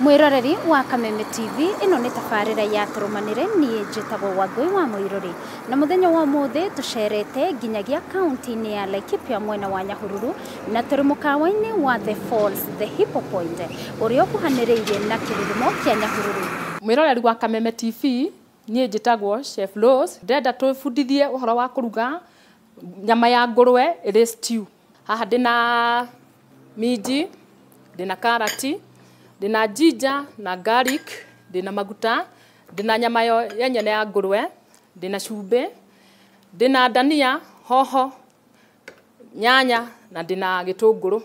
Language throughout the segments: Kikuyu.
Mwiroreri wa Kameme TV ino ni tabarira ya turumanire nie njitagwo Wangui wa Muiruri na muthenya wa muthe tucerete nginyagia kaunti-ini ya Laikipia mwena wa Nyahururu na turi mukawa-ini wa The Falls the Hippo Point uria ukuhaniriirie na kirurumo kia Nyahururu. Mwiroreri wa Kameme TV nie njitagwo Chef Rose ndenda tubundithie uhoro wa kuruga nyama ya nguruwe iri stew. Haha ndina minji, ndina karati, ndina ginger na garlic, ndina maguta, ndina nyama yenye ya nguruwe, ndina cumbi, ndina dania, hoho, nyanya na ndina gitunguru.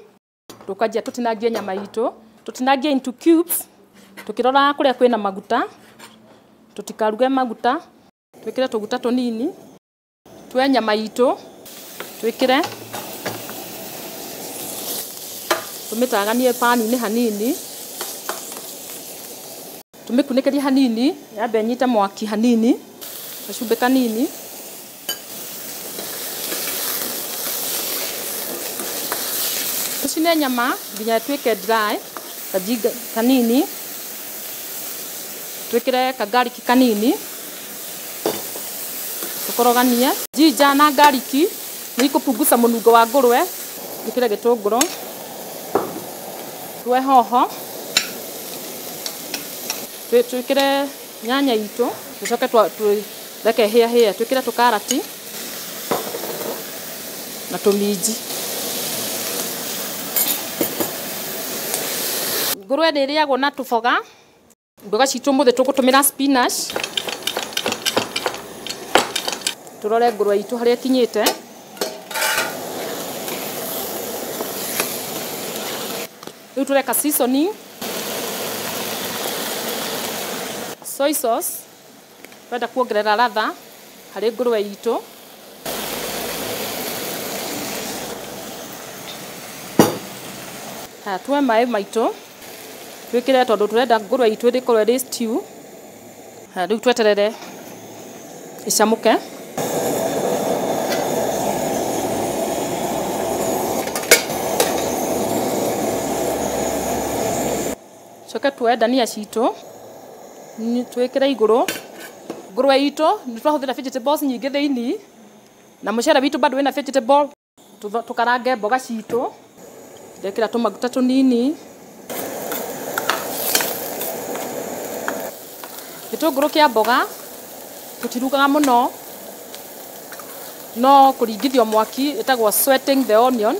Tukajia tutinangie nyama itu, tutinangie into cubes, tukirora kuria kwina maguta, tutikaruge maguta, twikire tuguta tunini, twe nyama itu, twikire tumitaganie pani-ini hanini, tumikunikerie hanini, yambe nyite mwaki hanini, gacumbi kanini, tucine nyama nginya twike dry, kajinga kanini, twikire ka garlic kanini, tukoroganie ginger na garlic ni ikupunguza munungo wa nguruwe, twikire gitunguru, twe hoho, twikire nyanya itu, tucoke tureke hia, twikire tukarati na tuminji. Nguruwe ni iriagwo na tuboga, mboga citu muthe tugutumira spinach. Turore nguruwe itu haria kinyite. Riu tureka seasoning, soy sauce, twenda kuongerera ladha hari nguruwe itu. Twe mai maitu twikire tondu turenda nguruwe itu ikorwo ri stew. Riu tweterere icamuke. Coke twe dania citu twikire iguru. Nguruwe itu ni twahuthira vegetables nyingi thiini na mucere witu bado wina vegetable. Tukarange mboga citu, ndekira tumaguta tunini, gitunguru kia mboga tutirugaga muno, no kuringithio mwaki itagwo sweating the onion.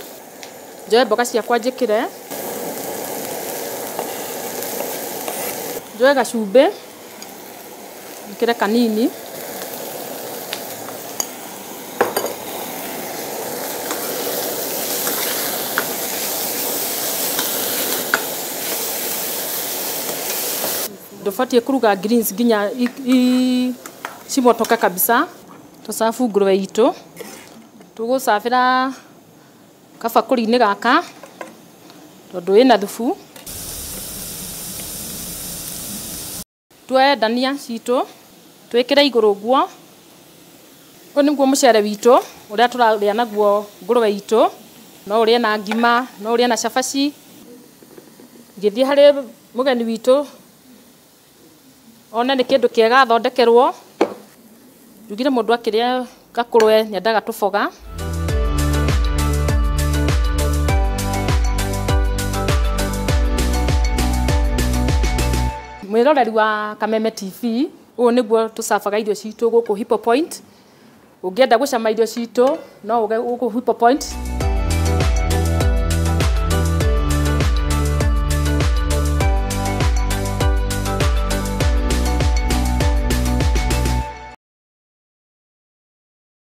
Njoe mboga ciakwa njikire, njoe gacumbi njikire kanini, ndubatie kuruga greens nginya cimotoka kabisa. Tusafu nguruwe itu, tugucabira kabakuri-ini gaka tondu ina thubu. Twe dania citu twikire iguru guo. Uyu niguo mucere witu uria turaria naguo nguruwe itu. No urie na ngima, no urie na cabaci. Ngithii hari mugeni witu ona ni kindu kiega athondekerwo, ndugire mundu akiria gakuruwe nyendaga tuboga. Mwiroreri wa Kameme TV, uyu niguo tucabaga irio citu guku Hippo Point. Ungienda gucama irio citu no uge guku Hippo Point.